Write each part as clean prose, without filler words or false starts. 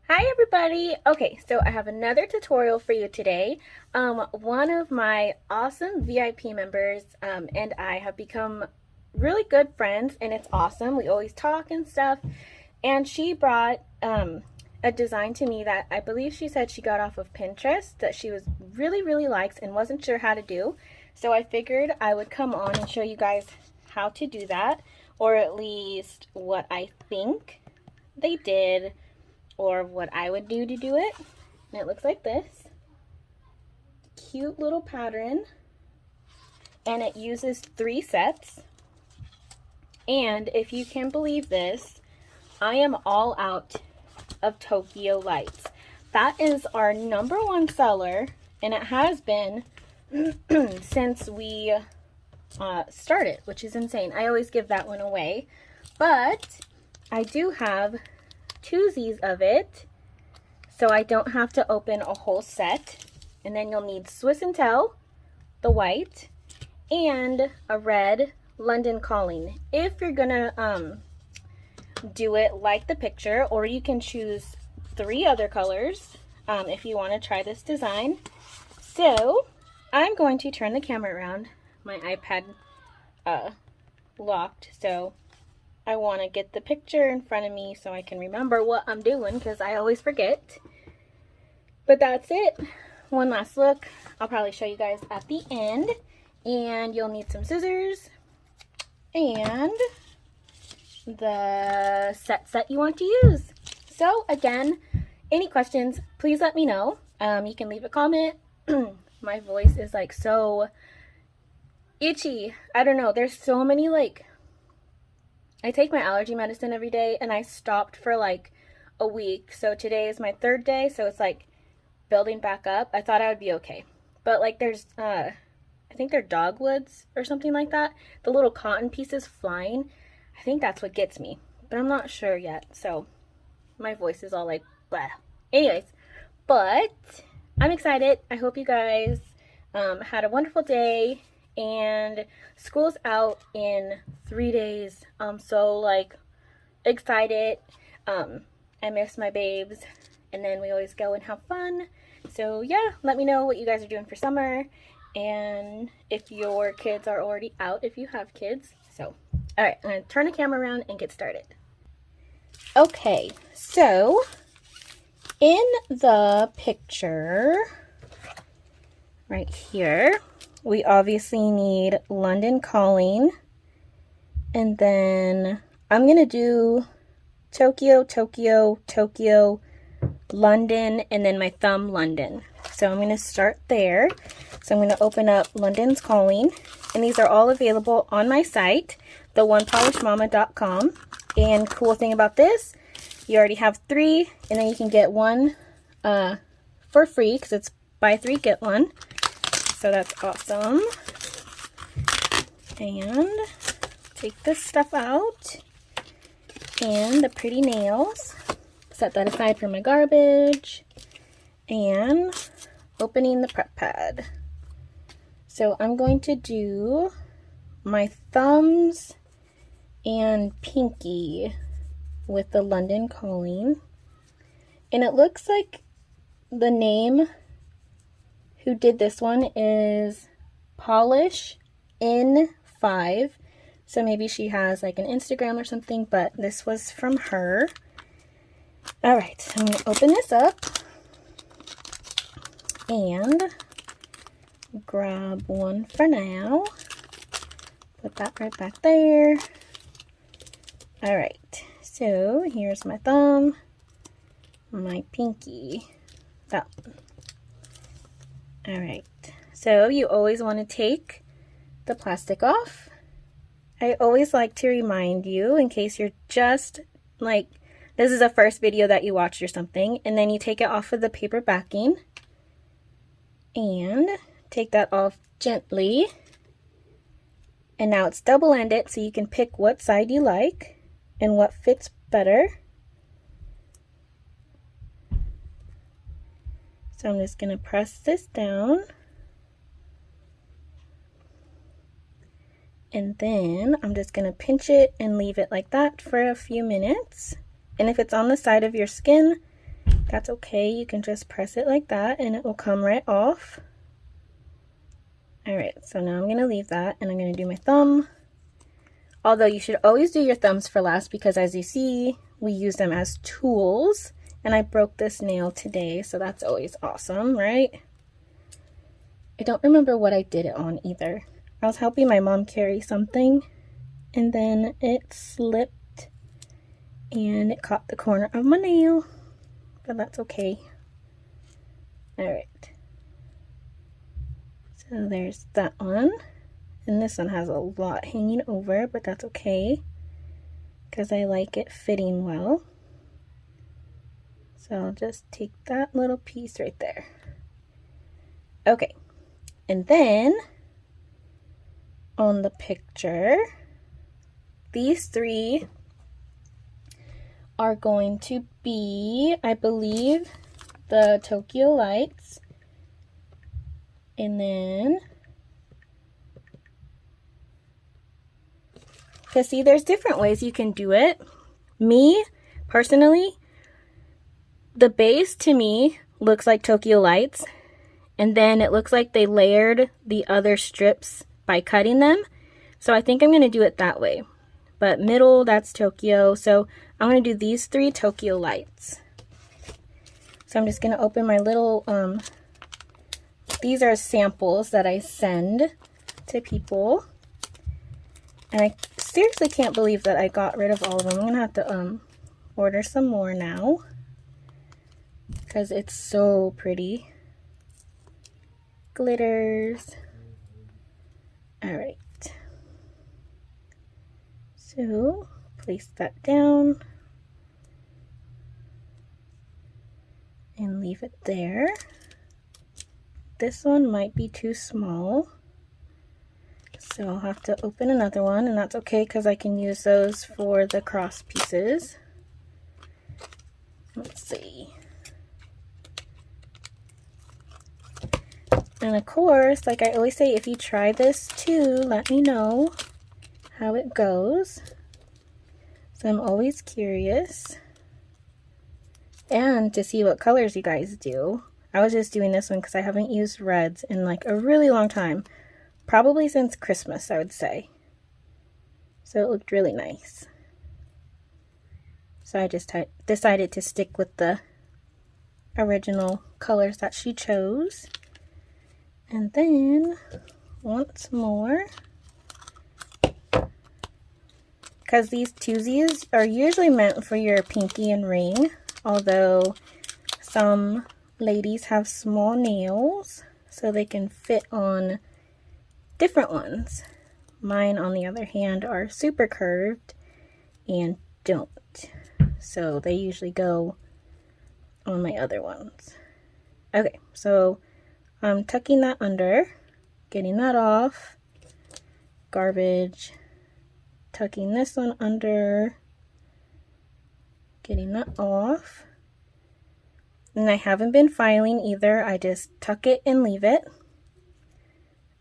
Hi everybody! Okay, so I have another tutorial for you today. One of my awesome VIP members and I have become really good friends, and it's awesome. We always talk and stuff, and she brought a design to me that I believe she said she got off of Pinterest that she was really likes and wasn't sure how to do. So I figured I would come on and show you guys how to do that, or at least what I think they did, or what I would do to do it. And it looks like this. Cute little pattern. And it uses 3 sets. And if you can believe this, I am all out of Tokyo lights. That is our #1 seller, and it has been since we started, which is insane. I always give that one away. But I do have twosies of it, so I don't have to open a whole set. And then you'll need Swiss and Tell, the white, and a red London Calling if you're gonna do it like the picture, or you can choose 3 other colors if you want to try this design. So I'm going to turn the camera around. My iPad locked, so I want to get the picture in front of me so I can remember what I'm doing, because I always forget. But that's it. One last look. I'll probably show you guys at the end. And you'll need some scissors and the sets that you want to use. So again, any questions, please let me know. You can leave a comment. My voice is like so itchy. I don't know. There's so many, like, I take my allergy medicine every day, and I stopped for like a week. So today is my 3rd day, so it's like building back up. I thought I would be okay. But like there's, I think they're dogwoods or something like that. The little cotton pieces flying. I think that's what gets me. But I'm not sure yet. So my voice is all like, blah. Anyways, but I'm excited. I hope you guys had a wonderful day. And school's out in 3 days. I'm so like excited. I miss my babes, and then we always go and have fun. So yeah, let me know what you guys are doing for summer, and if your kids are already out, if you have kids. So all right, I'm gonna turn the camera around and get started. Okay, so in the picture right here, we obviously need London Calling, and then I'm gonna do Tokyo, Tokyo, Tokyo, London, and then my thumb London. So I'm gonna start there. So I'm gonna open up London's Calling, and these are all available on my site, theonepolishedmama.com. And cool thing about this, you already have 3, and then you can get 1 for free, because it's buy 3 get 1. So that's awesome. And take this stuff out, and the pretty nails. Set that aside for my garbage, and opening the prep pad. So I'm going to do my thumbs and pinky with the London Calling. And it looks like the name who did this one is Polish in 5. So maybe she has like an Instagram or something, but this was from her. All right, I'm going to open this up and grab one for now. Put that right back there. All right, so here's my thumb, my pinky. That one. All right, so you always want to take the plastic off. I always like to remind you, in case you're just like, this is the first video that you watched or something, and then you take it off of the paper backing and take that off gently. And now it's double-ended, so you can pick what side you like and what fits better. So I'm just going to press this down. And then I'm just going to pinch it and leave it like that for a few minutes. And if it's on the side of your skin, That's okay. You can just press it like that and it will come right off. Alright, so now I'm going to leave that and I'm going to do my thumb. Although you should always do your thumbs for last because as you see, we use them as tools. And I broke this nail today, so that's always awesome, right? I don't remember what I did it on either. I was helping my mom carry something and then it slipped and it caught the corner of my nail, but that's okay. Alright. So there's that one. And this one has a lot hanging over, but that's okay because I like it fitting well. So I'll just take that little piece right there. Okay, and then on the picture, these three are going to be, I believe, the Tokyo lights. And then, because see, there's different ways you can do it. Me, personally, the base to me looks like Tokyo lights. And then it looks like they layered the other strips by cutting them. So I think I'm going to do it that way. But middle, that's Tokyo. So I'm going to do these three Tokyo lights. So I'm just going to open my little, these are samples that I send to people. And I seriously can't believe that I got rid of all of them. I'm going to have to order some more now. Because it's so pretty. Glitters. Alright. So, place that down. And leave it there. This one might be too small. So I'll have to open another one, and that's okay because I can use those for the cross pieces. Let's see. And of course, like I always say, if you try this too, let me know how it goes. So I'm always curious. And to see what colors you guys do. I was just doing this one because I haven't used reds in like a really long time. Probably since Christmas, I would say. So it looked really nice. So I just decided to stick with the original colors that she chose. And then, once more, because these twosies are usually meant for your pinky and ring, although some ladies have small nails, so they can fit on different ones. Mine, on the other hand, are super curved and don't. So they usually go on my other ones. Okay, so I'm tucking that under, getting that off, garbage, tucking this one under, getting that off. And I haven't been filing either, I just tuck it and leave it.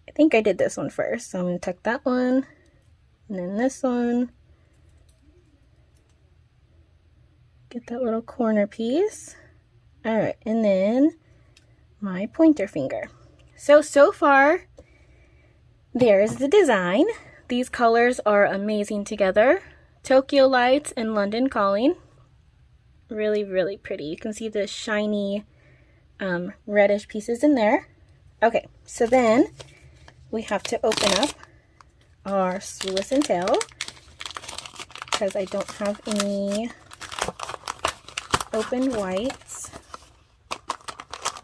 I think I did this one first, so I'm going to tuck that one, and then this one. Get that little corner piece. Alright, and then my pointer finger. So far, there's the design. These colors are amazing together. Tokyo Lights and London Calling. Really, really pretty. You can see the shiny reddish pieces in there. Okay, so then we have to open up our Swiss and Tail because I don't have any open whites.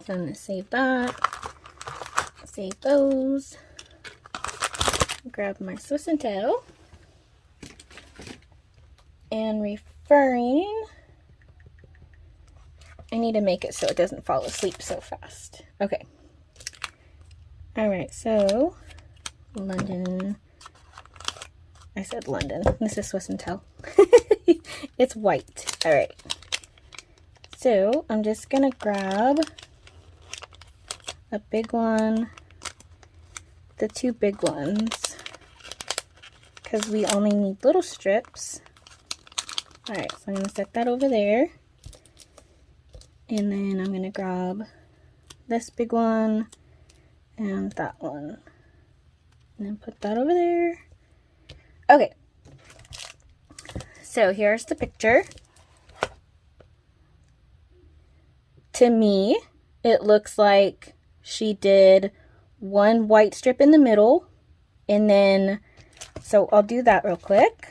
So I'm going to save that, save those, grab my Swiss and Tail, and referring, I need to make it so it doesn't fall asleep so fast. Okay. Alright, so London, I said London, this is Swiss and Tail. It's white. Alright. So I'm just going to grab a big one, the two big ones, because we only need little strips. Alright, so I'm going to set that over there. And then I'm gonna grab this big one and that one. And then put that over there. Okay. So here's the picture. To me, it looks like she did one white strip in the middle, and then, so I'll do that real quick.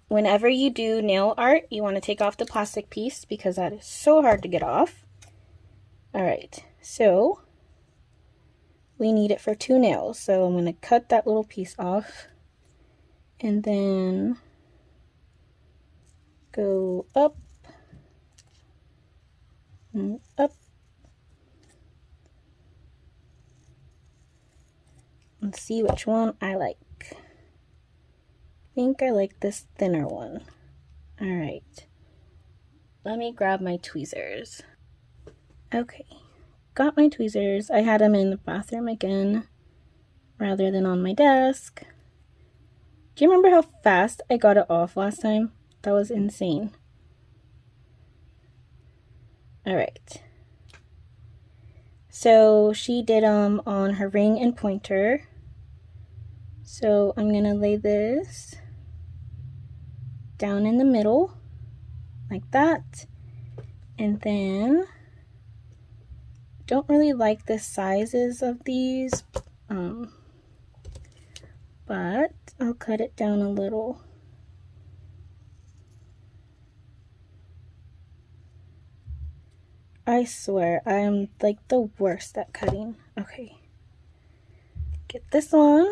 Whenever you do nail art, you want to take off the plastic piece because that is so hard to get off. All right, so we need it for 2 nails. So I'm going to cut that little piece off and then go up and up and see which one I like. I think I like this thinner one. All right, let me grab my tweezers. Okay, got my tweezers. I had them in the bathroom again rather than on my desk. Do you remember how fast I got it off last time? That was insane. All right. So she did them on her ring and pointer. So I'm gonna lay this down in the middle like that. And then, don't really like the sizes of these, but I'll cut it down a little. I swear, I am like the worst at cutting. Okay. Get this on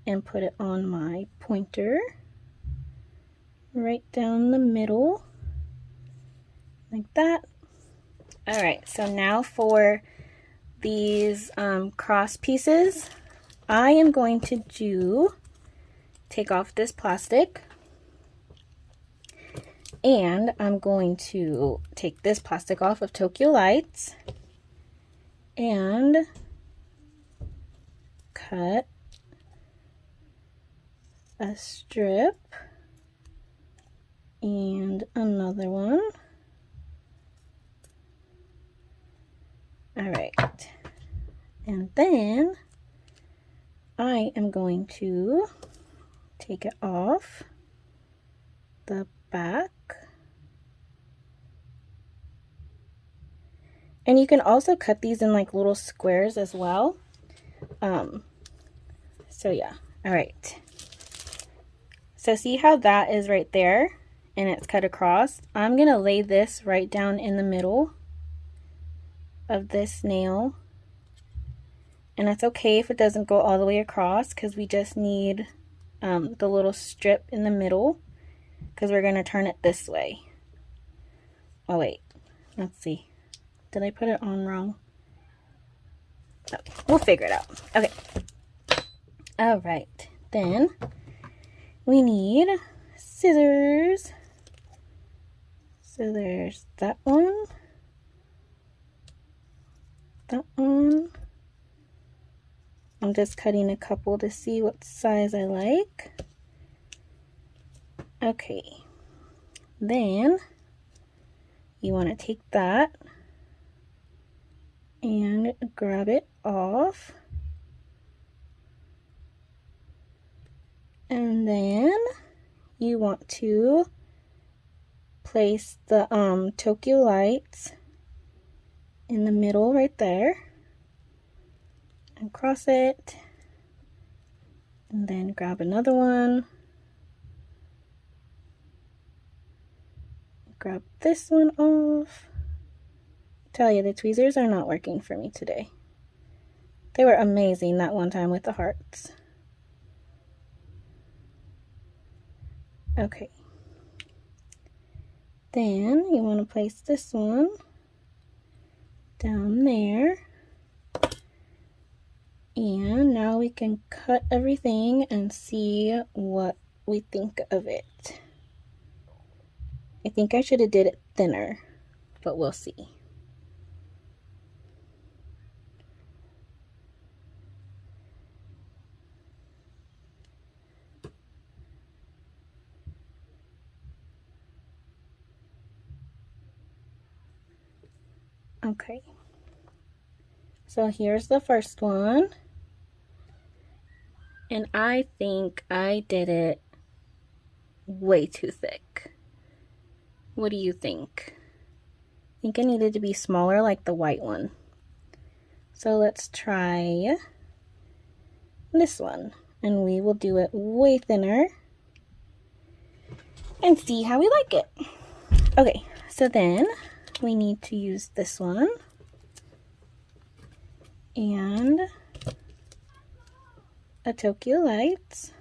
and put it on my pointer. Right down the middle. Like that. Alright, so now for these cross pieces, I am going to take off this plastic. And I'm going to take this plastic off of Tokyo Lights and cut a strip and another one. All right, and then I am going to take it off the back. And you can also cut these in like little squares as well. So yeah, all right. So see how that is right there and it's cut across? I'm gonna lay this right down in the middle of this nail. And it's okay if it doesn't go all the way across because we just need the little strip in the middle because we're gonna turn it this way. Oh wait, let's see. Did I put it on wrong? Okay, we'll figure it out. Okay. All right, then we need scissors. So there's that one. That one. I'm just cutting a couple to see what size I like. Okay. Then you want to take that and grab it off. And then you want to place the Tokyo Lights in the middle right there and cross it. And then grab another one. Grab this one off. Tell you, the tweezers are not working for me today. They were amazing that one time with the hearts. Okay. Then you want to place this one down there. And now we can cut everything and see what we think of it. I think I should have did it thinner, but we'll see. Okay. So here's the first one. And I think I did it way too thick. What do you think? I think it needed to be smaller like the white one. So let's try this one. And we will do it way thinner and see how we like it. Okay, so then we need to use this one. And a Tokyo Lights.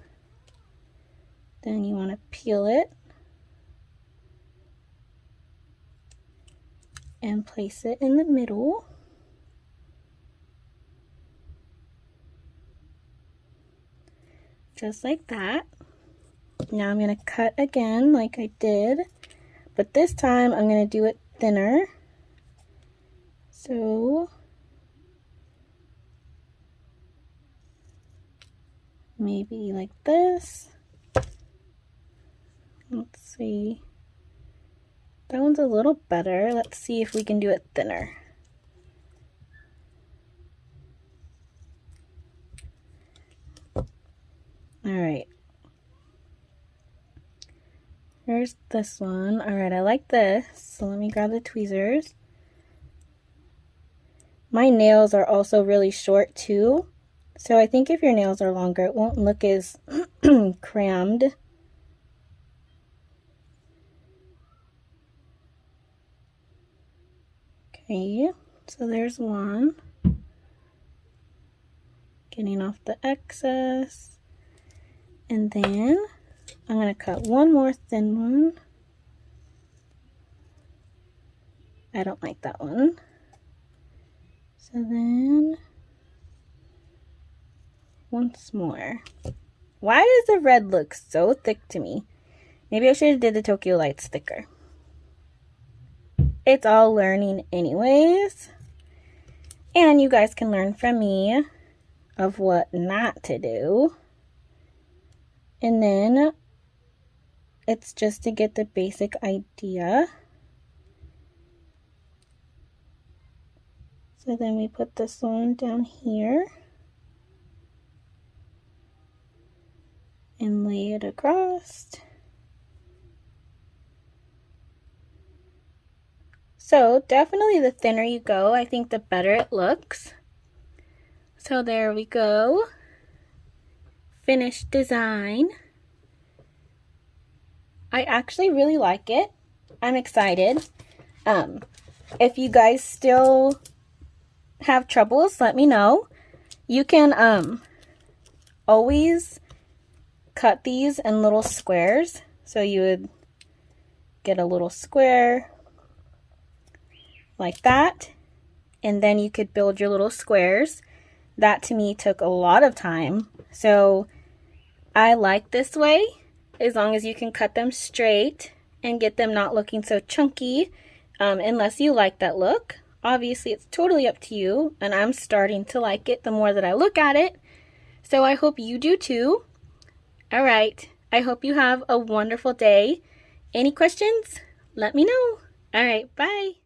Then you want to peel it and place it in the middle. Just like that. Now I'm going to cut again like I did, but this time I'm going to do it thinner. So maybe like this. Let's see. That one's a little better. Let's see if we can do it thinner. Alright. Here's this one. Alright, I like this. So let me grab the tweezers. My nails are also really short too. So I think if your nails are longer, it won't look as crammed. Okay, so there's one. Getting off the excess. And then I'm going to cut one more thin one. I don't like that one. So then once more. Why does the red look so thick to me? Maybe I should have did the Tokyo Lights thicker. It's all learning anyways. And you guys can learn from me of what not to do. And then it's just to get the basic idea. So then we put this one down here and lay it across. So definitely the thinner you go, I think the better it looks. So there we go. Finished design. I actually really like it. I'm excited. If you guys still have troubles, let me know. You can always cut these in little squares. So you would get a little square like that, and then you could build your little squares. That to me took a lot of time, so I like this way, as long as you can cut them straight and get them not looking so chunky, unless you like that look. Obviously it's totally up to you, and I'm starting to like it the more that I look at it, so I hope you do too. Alright, I hope you have a wonderful day. Any questions? Let me know. Alright, bye.